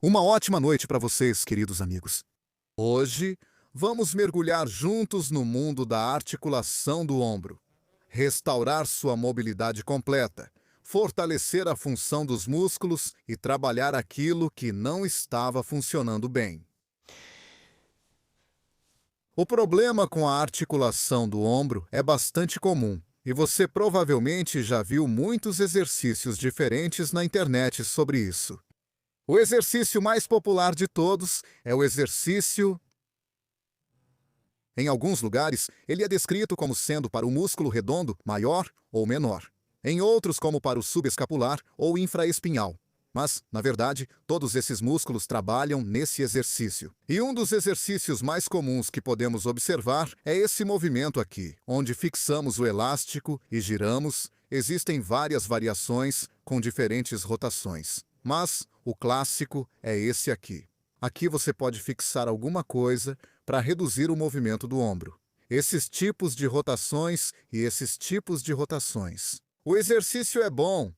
Uma ótima noite para vocês, queridos amigos. Hoje, vamos mergulhar juntos no mundo da articulação do ombro, restaurar sua mobilidade completa, fortalecer a função dos músculos e trabalhar aquilo que não estava funcionando bem. O problema com a articulação do ombro é bastante comum, e você provavelmente já viu muitos exercícios diferentes na internet sobre isso. O exercício mais popular de todos é o exercício. Em alguns lugares, ele é descrito como sendo para o músculo redondo maior ou menor. Em outros, como para o subescapular ou infraespinhal. Mas, na verdade, todos esses músculos trabalham nesse exercício. E um dos exercícios mais comuns que podemos observar é esse movimento aqui, onde fixamos o elástico e giramos. Existem várias variações com diferentes rotações. Mas o clássico é esse aqui. Aqui você pode fixar alguma coisa para reduzir o movimento do ombro. Esses tipos de rotações e esses tipos de rotações. O exercício é bom,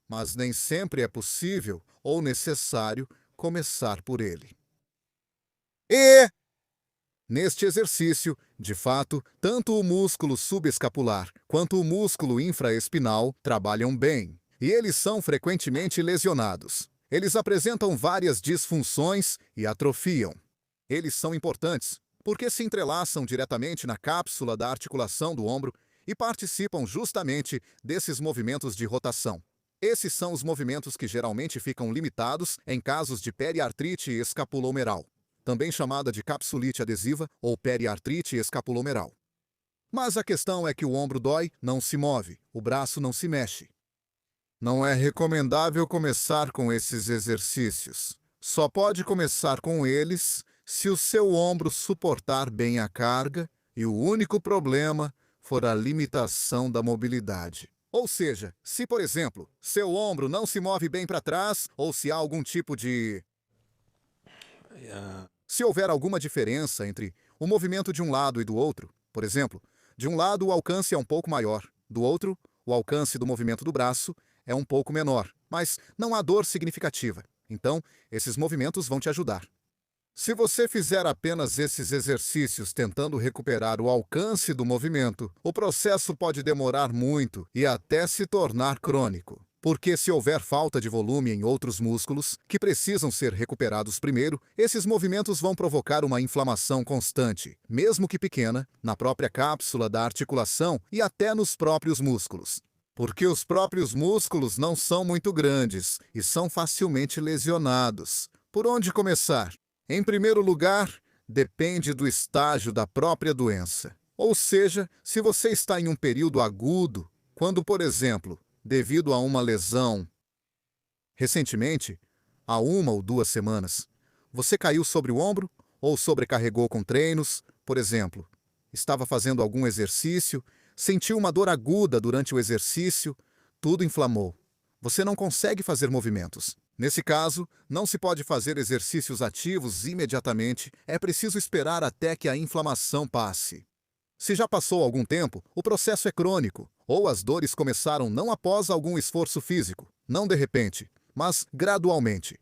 mas nem sempre é possível ou necessário começar por ele. Neste exercício, de fato, tanto o músculo subescapular quanto o músculo infraespinal trabalham bem, e eles são frequentemente lesionados. Eles apresentam várias disfunções e atrofiam. Eles são importantes porque se entrelaçam diretamente na cápsula da articulação do ombro e participam justamente desses movimentos de rotação. Esses são os movimentos que geralmente ficam limitados em casos de periartrite escapulomeral, também chamada de capsulite adesiva ou periartrite escapulomeral. Mas a questão é que o ombro dói, não se move, o braço não se mexe. Não é recomendável começar com esses exercícios. Só pode começar com eles se o seu ombro suportar bem a carga e o único problema for a limitação da mobilidade. Ou seja, se, por exemplo, seu ombro não se move bem para trás ou se há algum tipo de... Se houver alguma diferença entre o movimento de um lado e do outro, por exemplo, de um lado o alcance é um pouco maior, do outro, o alcance do movimento do braço é um pouco menor, mas não há dor significativa. Então, esses movimentos vão te ajudar. Se você fizer apenas esses exercícios tentando recuperar o alcance do movimento, o processo pode demorar muito e até se tornar crônico. Porque se houver falta de volume em outros músculos, que precisam ser recuperados primeiro, esses movimentos vão provocar uma inflamação constante, mesmo que pequena, na própria cápsula da articulação e até nos próprios músculos. Porque os próprios músculos não são muito grandes e são facilmente lesionados. Por onde começar? Em primeiro lugar, depende do estágio da própria doença. Ou seja, se você está em um período agudo, quando, por exemplo, devido a uma lesão, recentemente, há 1 ou 2 semanas, você caiu sobre o ombro ou sobrecarregou com treinos, por exemplo, estava fazendo algum exercício, sentiu uma dor aguda durante o exercício, tudo inflamou. Você não consegue fazer movimentos. Nesse caso, não se pode fazer exercícios ativos imediatamente, é preciso esperar até que a inflamação passe. Se já passou algum tempo, o processo é crônico, ou as dores começaram não após algum esforço físico, não de repente, mas gradualmente.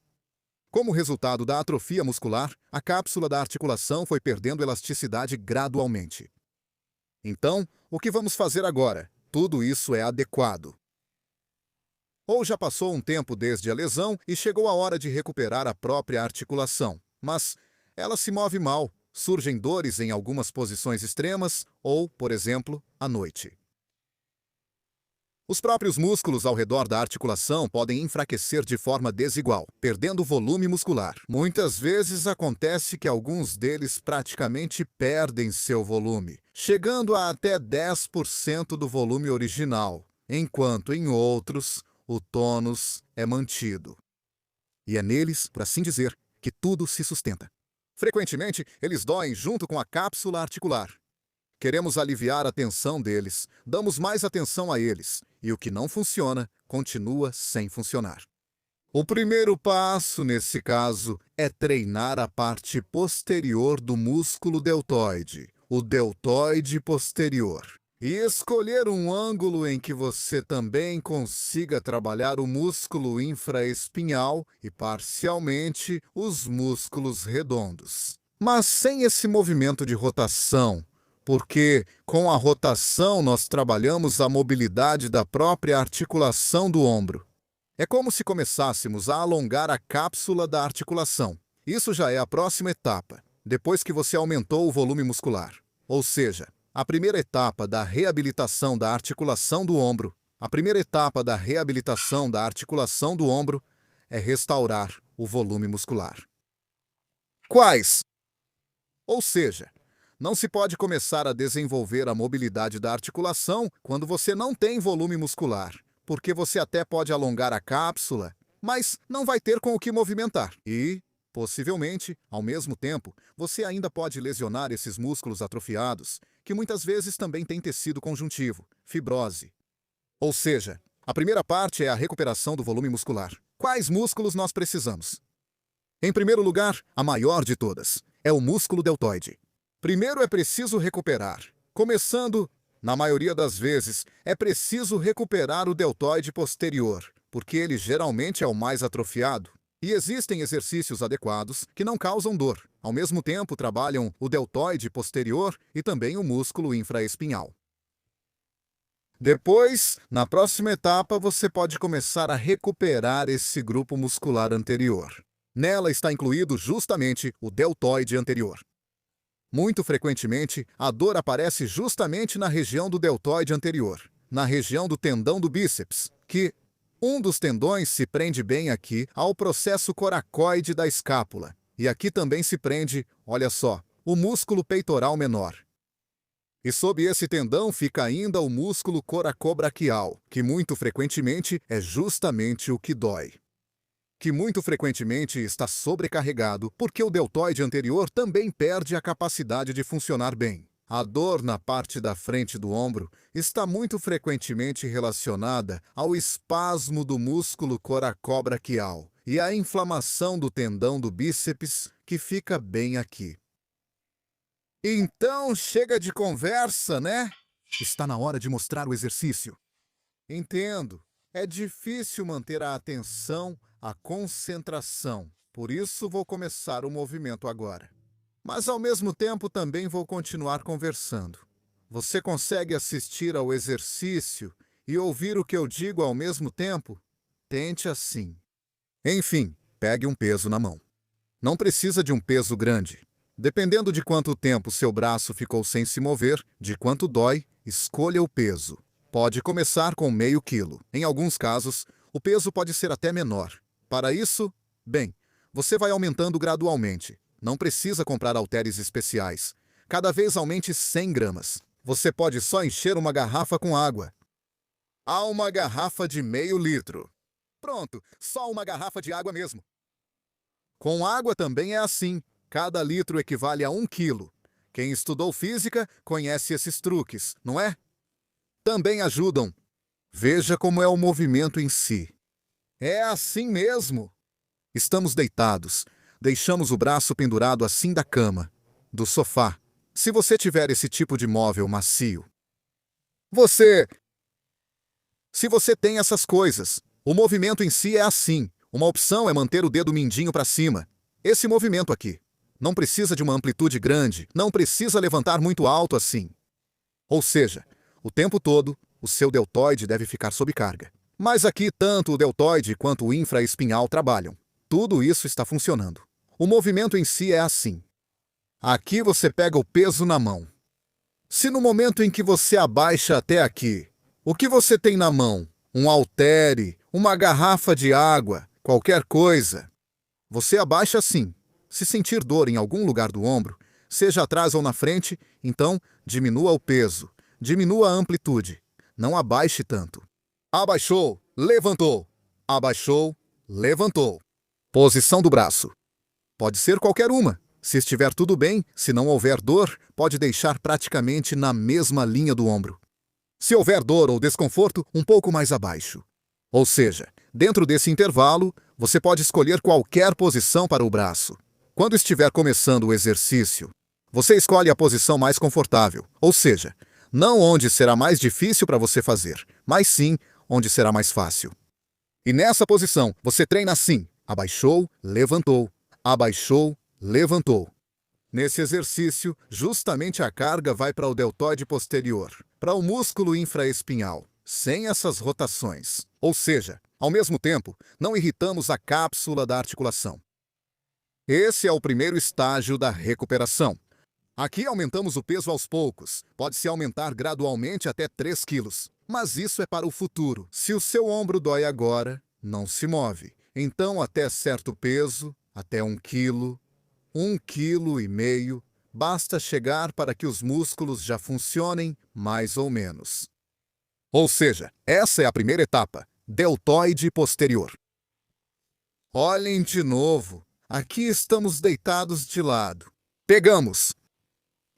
Como resultado da atrofia muscular, a cápsula da articulação foi perdendo elasticidade gradualmente. Então, o que vamos fazer agora? Tudo isso é adequado. Ou já passou um tempo desde a lesão e chegou a hora de recuperar a própria articulação, mas ela se move mal, surgem dores em algumas posições extremas ou, por exemplo, à noite. Os próprios músculos ao redor da articulação podem enfraquecer de forma desigual, perdendo volume muscular. Muitas vezes acontece que alguns deles praticamente perdem seu volume, chegando a até 10% do volume original, enquanto em outros o tônus é mantido. E é neles, por assim dizer, que tudo se sustenta. Frequentemente, eles doem junto com a cápsula articular. Queremos aliviar a tensão deles, damos mais atenção a eles, e o que não funciona, continua sem funcionar. O primeiro passo, nesse caso, é treinar a parte posterior do músculo deltoide, o deltoide posterior. E escolher um ângulo em que você também consiga trabalhar o músculo infraespinhal e parcialmente os músculos redondos. Mas sem esse movimento de rotação, porque com a rotação nós trabalhamos a mobilidade da própria articulação do ombro. É como se começássemos a alongar a cápsula da articulação. Isso já é a próxima etapa, depois que você aumentou o volume muscular. Ou seja, a primeira etapa da reabilitação da articulação do ombro, é restaurar o volume muscular. Quais? Ou seja, não se pode começar a desenvolver a mobilidade da articulação quando você não tem volume muscular, porque você até pode alongar a cápsula, mas não vai ter com o que movimentar. E, possivelmente, ao mesmo tempo, você ainda pode lesionar esses músculos atrofiados, que muitas vezes também têm tecido conjuntivo, fibrose. Ou seja, a primeira parte é a recuperação do volume muscular. Quais músculos nós precisamos? Em primeiro lugar, a maior de todas, é o músculo deltoide. Primeiro é preciso recuperar. Começando, na maioria das vezes, é preciso recuperar o deltoide posterior, porque ele geralmente é o mais atrofiado. E existem exercícios adequados que não causam dor. Ao mesmo tempo, trabalham o deltoide posterior e também o músculo infraespinhal. Depois, na próxima etapa, você pode começar a recuperar esse grupo muscular anterior. Nela está incluído justamente o deltoide anterior. Muito frequentemente, a dor aparece justamente na região do deltoide anterior, na região do tendão do bíceps, que um dos tendões se prende bem aqui ao processo coracoide da escápula. E aqui também se prende, olha só, o músculo peitoral menor. E sob esse tendão fica ainda o músculo coracobraquial, que muito frequentemente é justamente o que dói. Que muito frequentemente está sobrecarregado porque o deltoide anterior também perde a capacidade de funcionar bem. A dor na parte da frente do ombro está muito frequentemente relacionada ao espasmo do músculo coracobraquial e à inflamação do tendão do bíceps, que fica bem aqui. Então chega de conversa, né? Está na hora de mostrar o exercício. Entendo. É difícil manter a atenção, a concentração. Por isso vou começar o movimento agora. Mas ao mesmo tempo também vou continuar conversando. Você consegue assistir ao exercício e ouvir o que eu digo ao mesmo tempo? Tente assim. Enfim, pegue um peso na mão. Não precisa de um peso grande. Dependendo de quanto tempo seu braço ficou sem se mover, de quanto dói, escolha o peso. Pode começar com meio quilo. Em alguns casos, o peso pode ser até menor. Para isso, bem, você vai aumentando gradualmente. Não precisa comprar halteres especiais. Cada vez aumente 100 gramas. Você pode só encher uma garrafa com água. Há uma garrafa de meio litro. Pronto, só uma garrafa de água mesmo. Com água também é assim. Cada litro equivale a 1 quilo. Quem estudou física conhece esses truques, não é? Também ajudam. Veja como é o movimento em si. É assim mesmo. Estamos deitados. Deixamos o braço pendurado assim da cama, do sofá. Se você tiver esse tipo de móvel macio. Se você tem essas coisas, o movimento em si é assim. Uma opção é manter o dedo mindinho para cima. Esse movimento aqui. Não precisa de uma amplitude grande, não precisa levantar muito alto assim. Ou seja, o tempo todo, o seu deltoide deve ficar sob carga. Mas aqui tanto o deltoide quanto o infraespinhal trabalham. Tudo isso está funcionando. O movimento em si é assim. Aqui você pega o peso na mão. Se no momento em que você abaixa até aqui, o que você tem na mão? Um haltere, uma garrafa de água, qualquer coisa. Você abaixa assim. Se sentir dor em algum lugar do ombro, seja atrás ou na frente, então diminua o peso, diminua a amplitude. Não abaixe tanto. Abaixou, levantou. Abaixou, levantou. Posição do braço. Pode ser qualquer uma. Se estiver tudo bem, se não houver dor, pode deixar praticamente na mesma linha do ombro. Se houver dor ou desconforto, um pouco mais abaixo. Ou seja, dentro desse intervalo, você pode escolher qualquer posição para o braço. Quando estiver começando o exercício, você escolhe a posição mais confortável, ou seja, Não onde será mais difícil para você fazer, mas sim onde será mais fácil. E nessa posição, você treina assim: abaixou, levantou, abaixou, levantou. Nesse exercício, justamente a carga vai para o deltoide posterior, para o músculo infraespinhal, sem essas rotações. Ou seja, ao mesmo tempo, não irritamos a cápsula da articulação. Esse é o primeiro estágio da recuperação. Aqui aumentamos o peso aos poucos. Pode-se aumentar gradualmente até 3 quilos. Mas isso é para o futuro. Se o seu ombro dói agora, não se move. Então, até certo peso, até 1 quilo, 1,5 kg, basta chegar para que os músculos já funcionem mais ou menos. Ou seja, essa é a primeira etapa, deltoide posterior. Olhem de novo. Aqui estamos deitados de lado. Pegamos.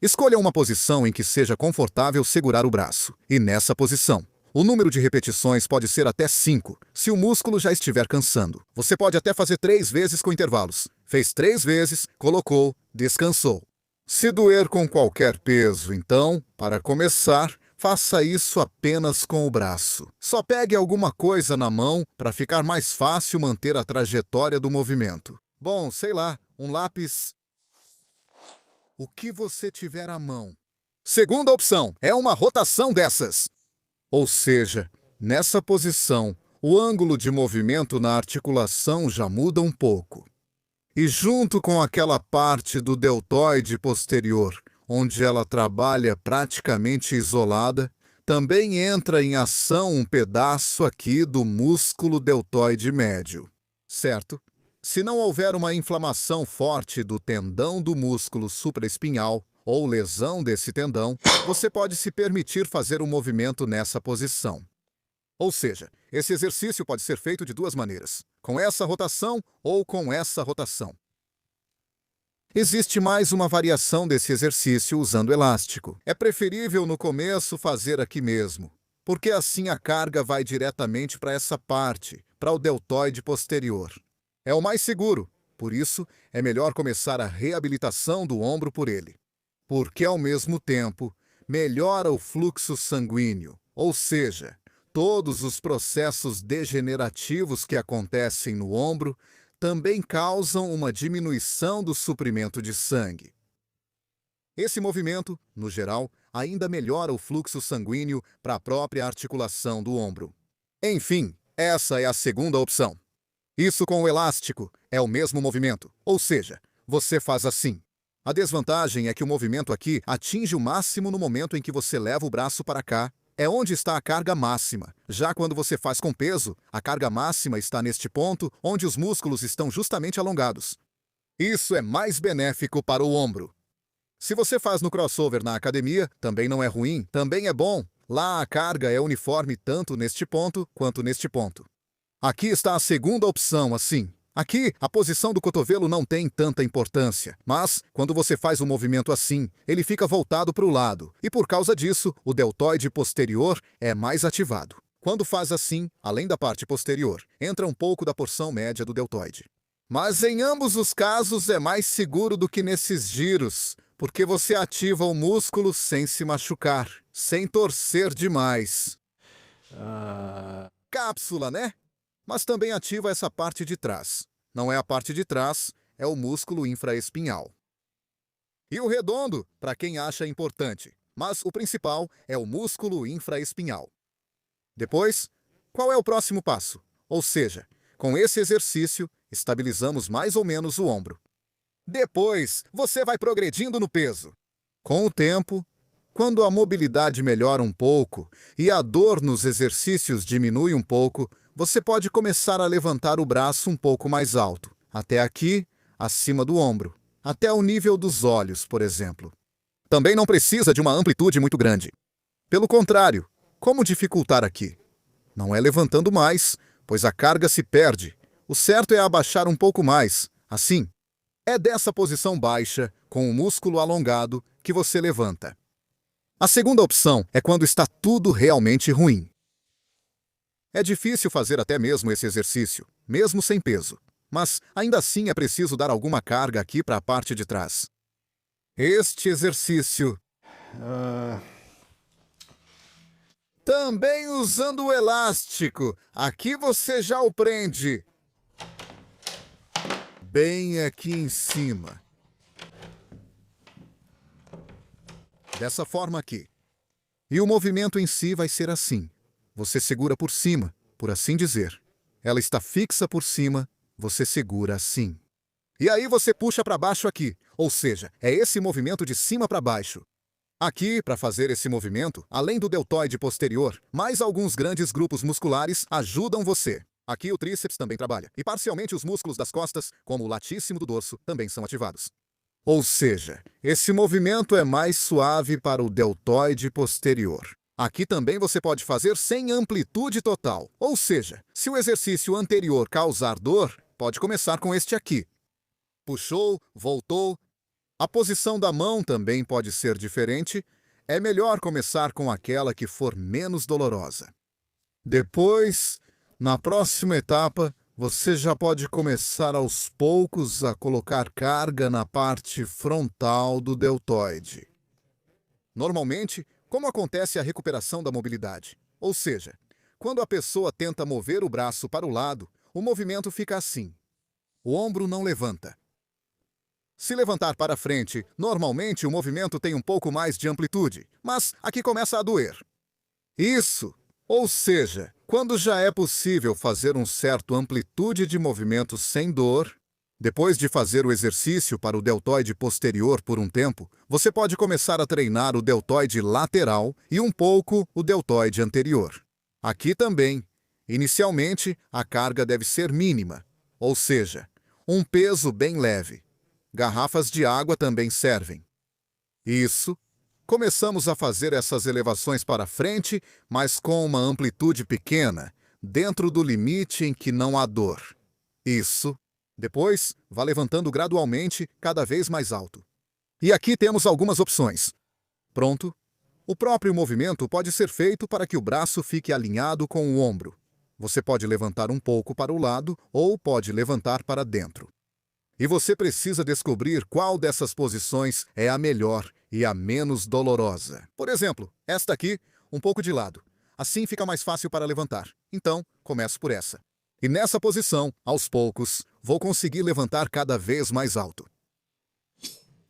Escolha uma posição em que seja confortável segurar o braço. E nessa posição, o número de repetições pode ser até 5, se o músculo já estiver cansando. Você pode até fazer 3 vezes com intervalos. Fez 3 vezes, colocou, descansou. Se doer com qualquer peso, então, para começar, faça isso apenas com o braço. Só pegue alguma coisa na mão para ficar mais fácil manter a trajetória do movimento. Bom, sei lá, um lápis. O que você tiver à mão. Segunda opção é uma rotação dessas. Ou seja, nessa posição, o ângulo de movimento na articulação já muda um pouco. E junto com aquela parte do deltoide posterior, onde ela trabalha praticamente isolada, também entra em ação um pedaço aqui do músculo deltoide médio. Certo? Se não houver uma inflamação forte do tendão do músculo supraespinhal ou lesão desse tendão, você pode se permitir fazer um movimento nessa posição. Ou seja, esse exercício pode ser feito de 2 maneiras, com essa rotação ou com essa rotação. Existe mais uma variação desse exercício usando elástico. É preferível no começo fazer aqui mesmo, porque assim a carga vai diretamente para essa parte, para o deltoide posterior. É o mais seguro, por isso é melhor começar a reabilitação do ombro por ele. Porque ao mesmo tempo, melhora o fluxo sanguíneo, ou seja, todos os processos degenerativos que acontecem no ombro também causam uma diminuição do suprimento de sangue. Esse movimento, no geral, ainda melhora o fluxo sanguíneo para a própria articulação do ombro. Enfim, essa é a segunda opção. Isso com o elástico é o mesmo movimento, ou seja, você faz assim. A desvantagem é que o movimento aqui atinge o máximo no momento em que você leva o braço para cá, é onde está a carga máxima. Já quando você faz com peso, a carga máxima está neste ponto, onde os músculos estão justamente alongados. Isso é mais benéfico para o ombro. Se você faz no crossover na academia, também não é ruim, também é bom. Lá a carga é uniforme tanto neste ponto quanto neste ponto. Aqui está a segunda opção, assim. Aqui, a posição do cotovelo não tem tanta importância, mas, quando você faz um movimento assim, ele fica voltado para o lado, e por causa disso, o deltoide posterior é mais ativado. Quando faz assim, além da parte posterior, entra um pouco da porção média do deltoide. Mas em ambos os casos é mais seguro do que nesses giros, porque você ativa o músculo sem se machucar, sem torcer demais. Cápsula, né? Mas também ativa essa parte de trás. Não é a parte de trás, é o músculo infraespinhal. E o redondo, para quem acha importante, mas o principal é o músculo infraespinhal. Depois, qual é o próximo passo? Ou seja, com esse exercício, estabilizamos mais ou menos o ombro. Depois, você vai progredindo no peso. Com o tempo, quando a mobilidade melhora um pouco e a dor nos exercícios diminui um pouco, você pode começar a levantar o braço um pouco mais alto, até aqui, acima do ombro, até o nível dos olhos, por exemplo. Também não precisa de uma amplitude muito grande. Pelo contrário, como dificultar aqui? Não é levantando mais, pois a carga se perde. O certo é abaixar um pouco mais, assim. É dessa posição baixa, com o músculo alongado, que você levanta. A segunda opção é quando está tudo realmente ruim. É difícil fazer até mesmo esse exercício, mesmo sem peso. Mas, ainda assim, é preciso dar alguma carga aqui para a parte de trás. Este exercício Também usando o elástico. Aqui você já o prende bem aqui em cima. Dessa forma aqui. E o movimento em si vai ser assim. Você segura por cima, por assim dizer. Ela está fixa por cima, você segura assim. E aí você puxa para baixo aqui, ou seja, é esse movimento de cima para baixo. Aqui, para fazer esse movimento, além do deltoide posterior, mais alguns grandes grupos musculares ajudam você. Aqui o tríceps também trabalha, e parcialmente os músculos das costas, como o latíssimo do dorso, também são ativados. Ou seja, esse movimento é mais suave para o deltoide posterior. Aqui também você pode fazer sem amplitude total, ou seja, se o exercício anterior causar dor, pode começar com este aqui. Puxou, voltou. A posição da mão também pode ser diferente. É melhor começar com aquela que for menos dolorosa. Depois, na próxima etapa, você já pode começar aos poucos a colocar carga na parte frontal do deltoide. Normalmente, como acontece a recuperação da mobilidade? Ou seja, quando a pessoa tenta mover o braço para o lado, o movimento fica assim. O ombro não levanta. Se levantar para frente, normalmente o movimento tem um pouco mais de amplitude, mas aqui começa a doer. Isso! Ou seja, quando já é possível fazer um certo amplitude de movimento sem dor, depois de fazer o exercício para o deltoide posterior por um tempo, você pode começar a treinar o deltoide lateral e um pouco o deltoide anterior. Aqui também, inicialmente, a carga deve ser mínima, ou seja, um peso bem leve. Garrafas de água também servem. Isso. Começamos a fazer essas elevações para frente, mas com uma amplitude pequena, dentro do limite em que não há dor. Isso. Depois, vá levantando gradualmente, cada vez mais alto. E aqui temos algumas opções. Pronto. O próprio movimento pode ser feito para que o braço fique alinhado com o ombro. Você pode levantar um pouco para o lado ou pode levantar para dentro. E você precisa descobrir qual dessas posições é a melhor e a menos dolorosa. Por exemplo, esta aqui, um pouco de lado. Assim fica mais fácil para levantar. Então, começo por essa. E nessa posição, aos poucos, vou conseguir levantar cada vez mais alto.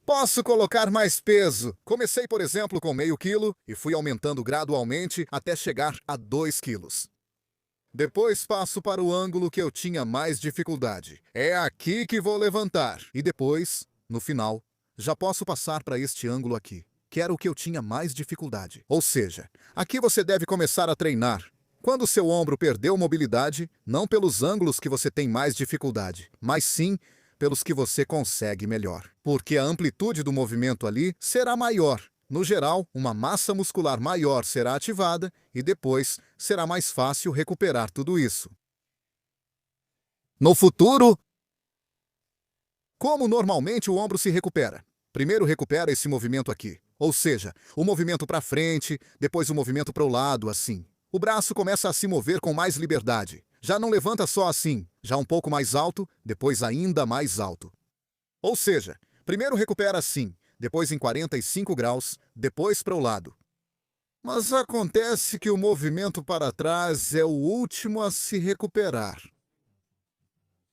Posso colocar mais peso. Comecei, por exemplo, com meio quilo e fui aumentando gradualmente até chegar a 2 quilos. Depois passo para o ângulo que eu tinha mais dificuldade. É aqui que vou levantar. E depois, no final, já posso passar para este ângulo aqui, que era o que eu tinha mais dificuldade. Ou seja, aqui você deve começar a treinar. Quando seu ombro perdeu mobilidade, não pelos ângulos que você tem mais dificuldade, mas sim pelos que você consegue melhor. Porque a amplitude do movimento ali será maior. No geral, uma massa muscular maior será ativada e depois será mais fácil recuperar tudo isso. No futuro, como normalmente o ombro se recupera? Primeiro recupera esse movimento aqui, ou seja, o movimento para frente, depois o movimento para o lado, assim. O braço começa a se mover com mais liberdade. Já não levanta só assim, já um pouco mais alto, depois ainda mais alto. Ou seja, primeiro recupera assim, depois em 45 graus, depois para o lado. Mas acontece que o movimento para trás é o último a se recuperar.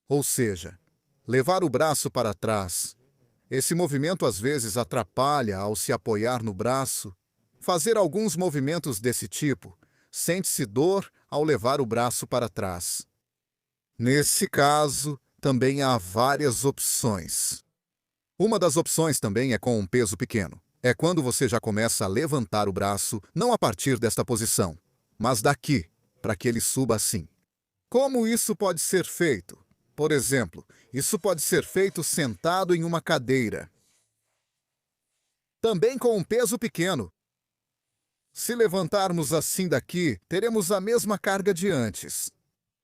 Ou seja, levar o braço para trás. Esse movimento às vezes atrapalha ao se apoiar no braço. Fazer alguns movimentos desse tipo, sente-se dor ao levar o braço para trás. Nesse caso, também há várias opções. Uma das opções também é com um peso pequeno. É quando você já começa a levantar o braço, não a partir desta posição, mas daqui, para que ele suba assim. Como isso pode ser feito? Por exemplo, isso pode ser feito sentado em uma cadeira. Também com um peso pequeno. Se levantarmos assim daqui, teremos a mesma carga de antes.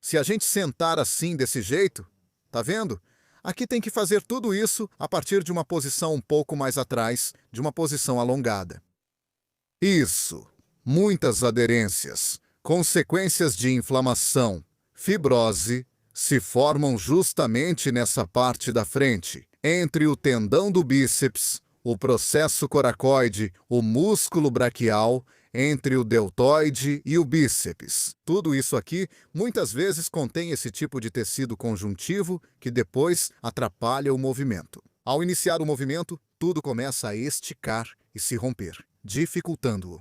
Se a gente sentar assim desse jeito, tá vendo? Aqui tem que fazer tudo isso a partir de uma posição um pouco mais atrás, de uma posição alongada. Isso. Muitas aderências, consequências de inflamação, fibrose, se formam justamente nessa parte da frente, entre o tendão do bíceps, o processo coracoide, o músculo braquial, entre o deltoide e o bíceps. Tudo isso aqui muitas vezes contém esse tipo de tecido conjuntivo que depois atrapalha o movimento. Ao iniciar o movimento, tudo começa a esticar e se romper, dificultando-o.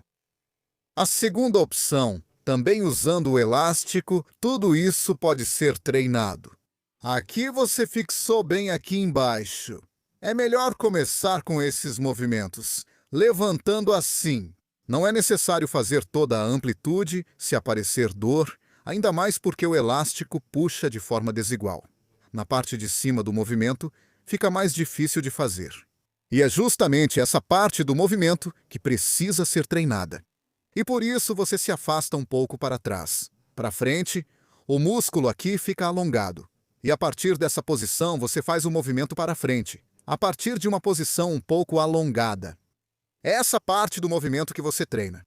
A segunda opção, também usando o elástico, tudo isso pode ser treinado. Aqui você fixou bem aqui embaixo. É melhor começar com esses movimentos, levantando assim. Não é necessário fazer toda a amplitude se aparecer dor, ainda mais porque o elástico puxa de forma desigual. Na parte de cima do movimento, fica mais difícil de fazer. E é justamente essa parte do movimento que precisa ser treinada. E por isso você se afasta um pouco para trás. Para frente, o músculo aqui fica alongado. E a partir dessa posição, você faz o movimento para frente, a partir de uma posição um pouco alongada. É essa parte do movimento que você treina.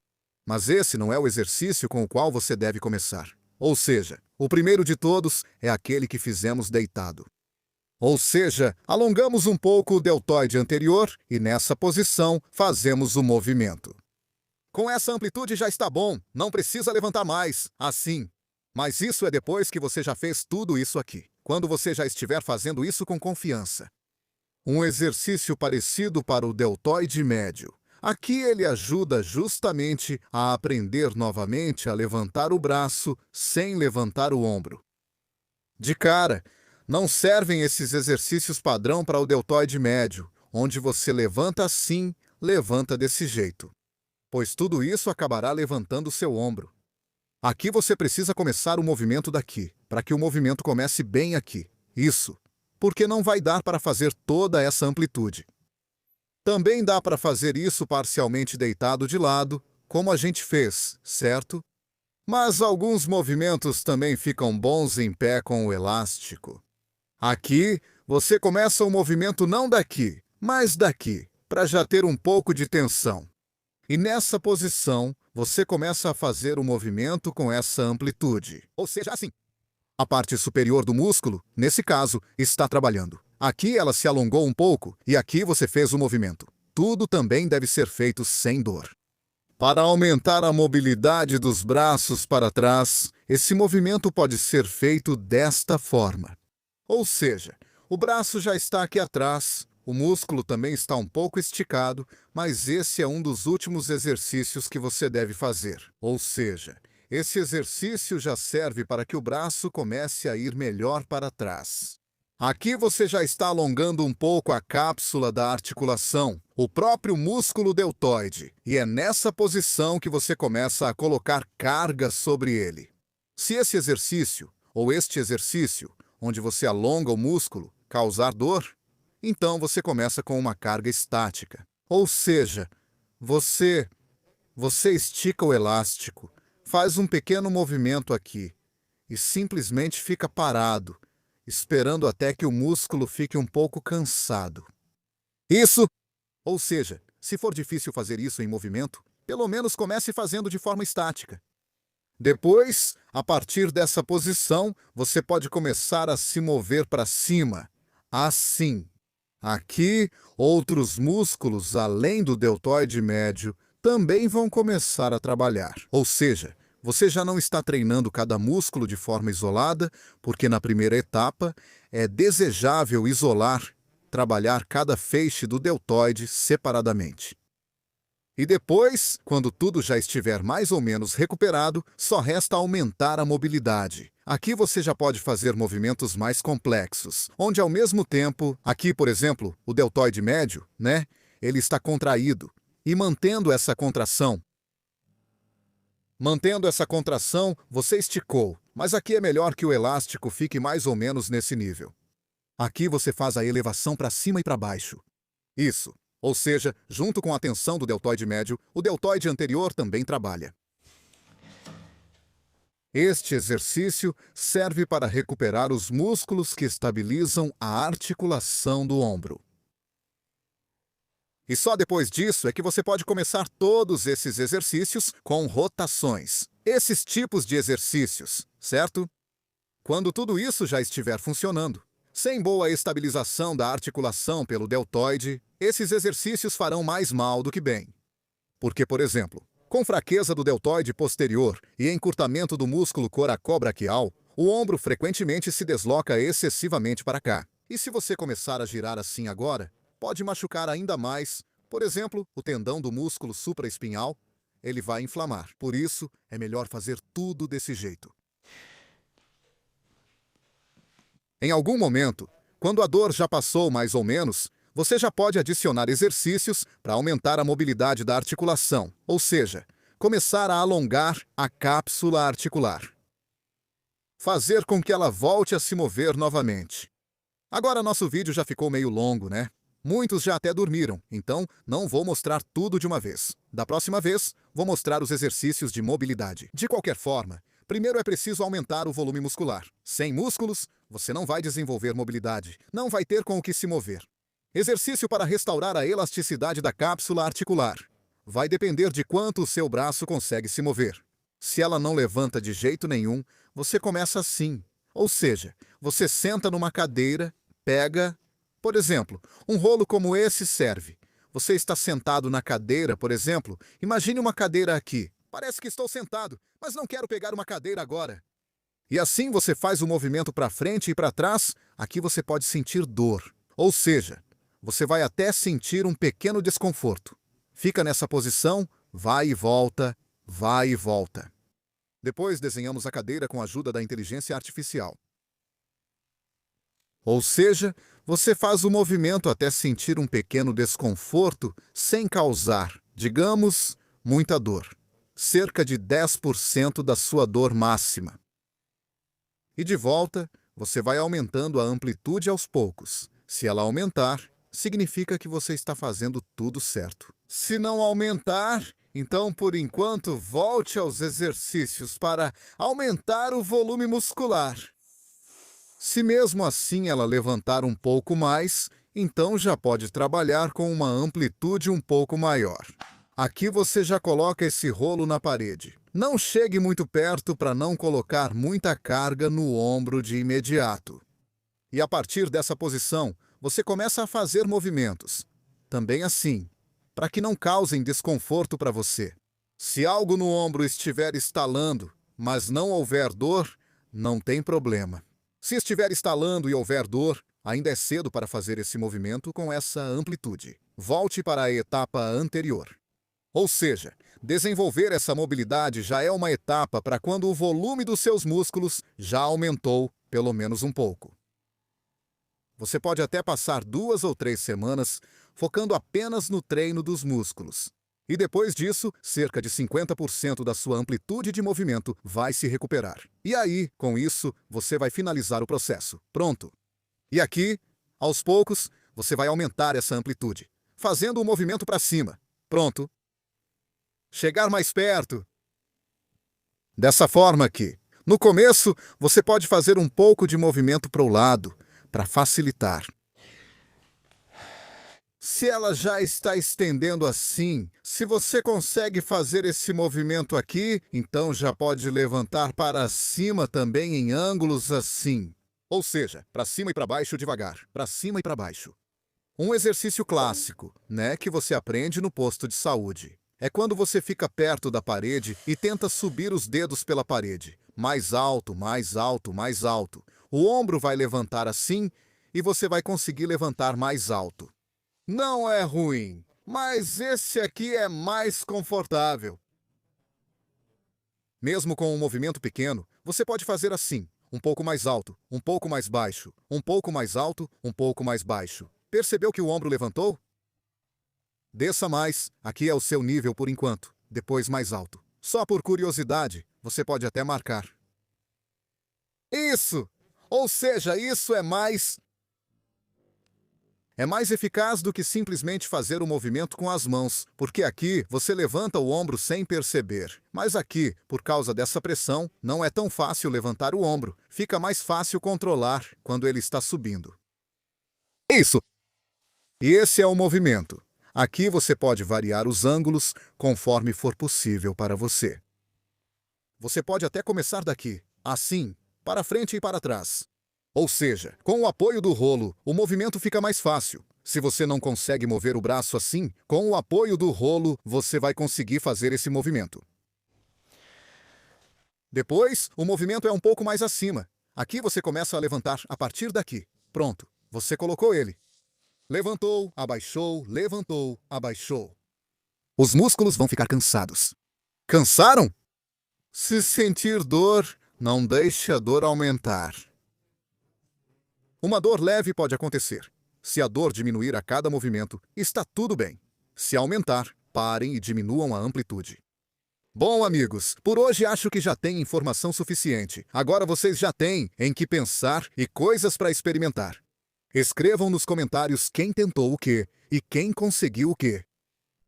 Mas esse não é o exercício com o qual você deve começar. Ou seja, o primeiro de todos é aquele que fizemos deitado. Ou seja, alongamos um pouco o deltoide anterior e nessa posição fazemos o movimento. Com essa amplitude já está bom, não precisa levantar mais, assim. Mas isso é depois que você já fez tudo isso aqui, quando você já estiver fazendo isso com confiança. Um exercício parecido para o deltoide médio. Aqui ele ajuda justamente a aprender novamente a levantar o braço sem levantar o ombro. De cara, não servem esses exercícios padrão para o deltoide médio, onde você levanta assim, levanta desse jeito. Pois tudo isso acabará levantando seu ombro. Aqui você precisa começar o movimento daqui, para que o movimento comece bem aqui. Isso, porque não vai dar para fazer toda essa amplitude. Também dá para fazer isso parcialmente deitado de lado, como a gente fez, certo? Mas alguns movimentos também ficam bons em pé com o elástico. Aqui, você começa o movimento não daqui, mas daqui, para já ter um pouco de tensão. E nessa posição, você começa a fazer o movimento com essa amplitude. Ou seja, assim. A parte superior do músculo, nesse caso, está trabalhando. Aqui ela se alongou um pouco e aqui você fez o movimento. Tudo também deve ser feito sem dor. Para aumentar a mobilidade dos braços para trás, esse movimento pode ser feito desta forma. Ou seja, o braço já está aqui atrás, o músculo também está um pouco esticado, mas esse é um dos últimos exercícios que você deve fazer. Ou seja, esse exercício já serve para que o braço comece a ir melhor para trás. Aqui você já está alongando um pouco a cápsula da articulação, o próprio músculo deltoide, e é nessa posição que você começa a colocar carga sobre ele. Se esse exercício, ou este exercício, onde você alonga o músculo, causar dor, então você começa com uma carga estática. Ou seja, você estica o elástico, faz um pequeno movimento aqui e simplesmente fica parado, esperando até que o músculo fique um pouco cansado. Isso! Ou seja, se for difícil fazer isso em movimento, pelo menos comece fazendo de forma estática. Depois, a partir dessa posição, você pode começar a se mover para cima, assim. Aqui, outros músculos, além do deltoide médio, também vão começar a trabalhar. Ou seja, você já não está treinando cada músculo de forma isolada, porque na primeira etapa é desejável isolar, trabalhar cada feixe do deltoide separadamente. E depois, quando tudo já estiver mais ou menos recuperado, só resta aumentar a mobilidade. Aqui você já pode fazer movimentos mais complexos, onde ao mesmo tempo, aqui por exemplo, o deltoide médio, ele está contraído. E mantendo essa contração, você esticou, mas aqui é melhor que o elástico fique mais ou menos nesse nível. Aqui você faz a elevação para cima e para baixo. Isso. Ou seja, junto com a tensão do deltoide médio, o deltoide anterior também trabalha. Este exercício serve para recuperar os músculos que estabilizam a articulação do ombro. E só depois disso é que você pode começar todos esses exercícios com rotações. Esses tipos de exercícios, certo? Quando tudo isso já estiver funcionando. Sem boa estabilização da articulação pelo deltoide, esses exercícios farão mais mal do que bem. Porque, por exemplo, Com fraqueza do deltoide posterior e encurtamento do músculo coracobraquial, o ombro frequentemente se desloca excessivamente para cá. E se você começar a girar assim agora, pode machucar ainda mais, por exemplo, o tendão do músculo supraespinhal. Ele vai inflamar. Por isso, é melhor fazer tudo desse jeito. Em algum momento, quando a dor já passou mais ou menos, você já pode adicionar exercícios para aumentar a mobilidade da articulação, ou seja, começar a alongar a cápsula articular. Fazer com que ela volte a se mover novamente. Agora nosso vídeo já ficou meio longo, né? Muitos já até dormiram, então não vou mostrar tudo de uma vez. Da próxima vez, vou mostrar os exercícios de mobilidade. De qualquer forma, primeiro é preciso aumentar o volume muscular. Sem músculos, você não vai desenvolver mobilidade, não vai ter com o que se mover. Exercício para restaurar a elasticidade da cápsula articular. Vai depender de quanto o seu braço consegue se mover. Se ela não levanta de jeito nenhum, você começa assim. Ou seja, você senta numa cadeira, pega... Por exemplo, um rolo como esse serve. Você está sentado na cadeira, por exemplo. Imagine uma cadeira aqui. Parece que estou sentado, mas não quero pegar uma cadeira agora. E assim você faz o movimento para frente e para trás. Aqui você pode sentir dor. Ou seja, você vai até sentir um pequeno desconforto. Fica nessa posição, vai e volta, vai e volta. Depois desenhamos a cadeira com a ajuda da inteligência artificial. Ou seja, você faz o movimento até sentir um pequeno desconforto sem causar, digamos, muita dor. Cerca de 10% da sua dor máxima. E de volta, você vai aumentando a amplitude aos poucos. Se ela aumentar, significa que você está fazendo tudo certo. Se não aumentar, então por enquanto volte aos exercícios para aumentar o volume muscular. Se mesmo assim ela levantar um pouco mais, então já pode trabalhar com uma amplitude um pouco maior. Aqui você já coloca esse rolo na parede. Não chegue muito perto para não colocar muita carga no ombro de imediato. E a partir dessa posição, você começa a fazer movimentos. Também assim, para que não causem desconforto para você. Se algo no ombro estiver estalando, mas não houver dor, não tem problema. Se estiver estalando e houver dor, ainda é cedo para fazer esse movimento com essa amplitude. Volte para a etapa anterior. Ou seja, desenvolver essa mobilidade já é uma etapa para quando o volume dos seus músculos já aumentou, pelo menos um pouco. Você pode até passar 2 ou 3 semanas focando apenas no treino dos músculos. E depois disso, cerca de 50% da sua amplitude de movimento vai se recuperar. E aí, com isso, você vai finalizar o processo. Pronto. E aqui, aos poucos, você vai aumentar essa amplitude, fazendo o movimento para cima. Pronto. Chegar mais perto. Dessa forma aqui. No começo, você pode fazer um pouco de movimento para o lado, para facilitar. Se ela já está estendendo assim, se você consegue fazer esse movimento aqui, então já pode levantar para cima também em ângulos assim. Ou seja, para cima e para baixo devagar, para cima e para baixo. Um exercício clássico, né, que você aprende no posto de saúde. É quando você fica perto da parede e tenta subir os dedos pela parede. Mais alto, mais alto, mais alto. O ombro vai levantar assim e você vai conseguir levantar mais alto. Não é ruim, mas esse aqui é mais confortável. Mesmo com um movimento pequeno, você pode fazer assim, um pouco mais alto, um pouco mais baixo, um pouco mais alto, um pouco mais baixo. Percebeu que o ombro levantou? Desça mais, aqui é o seu nível por enquanto, depois mais alto. Só por curiosidade, você pode até marcar. Isso! Ou seja, isso é mais eficaz do que simplesmente fazer o movimento com as mãos, porque aqui você levanta o ombro sem perceber. Mas aqui, por causa dessa pressão, não é tão fácil levantar o ombro. Fica mais fácil controlar quando ele está subindo. Isso! E esse é o movimento. Aqui você pode variar os ângulos conforme for possível para você. Você pode até começar daqui, assim, para frente e para trás. Ou seja, com o apoio do rolo, o movimento fica mais fácil. Se você não consegue mover o braço assim, com o apoio do rolo, você vai conseguir fazer esse movimento. Depois, o movimento é um pouco mais acima. Aqui você começa a levantar a partir daqui. Pronto, você colocou ele. Levantou, abaixou, abaixou. Os músculos vão ficar cansados. Cansaram? Se sentir dor, não deixe a dor aumentar. Uma dor leve pode acontecer. Se a dor diminuir a cada movimento, está tudo bem. Se aumentar, parem e diminuam a amplitude. Bom, amigos, por hoje acho que já tem informação suficiente. Agora vocês já têm em que pensar e coisas para experimentar. Escrevam nos comentários quem tentou o quê e quem conseguiu o quê.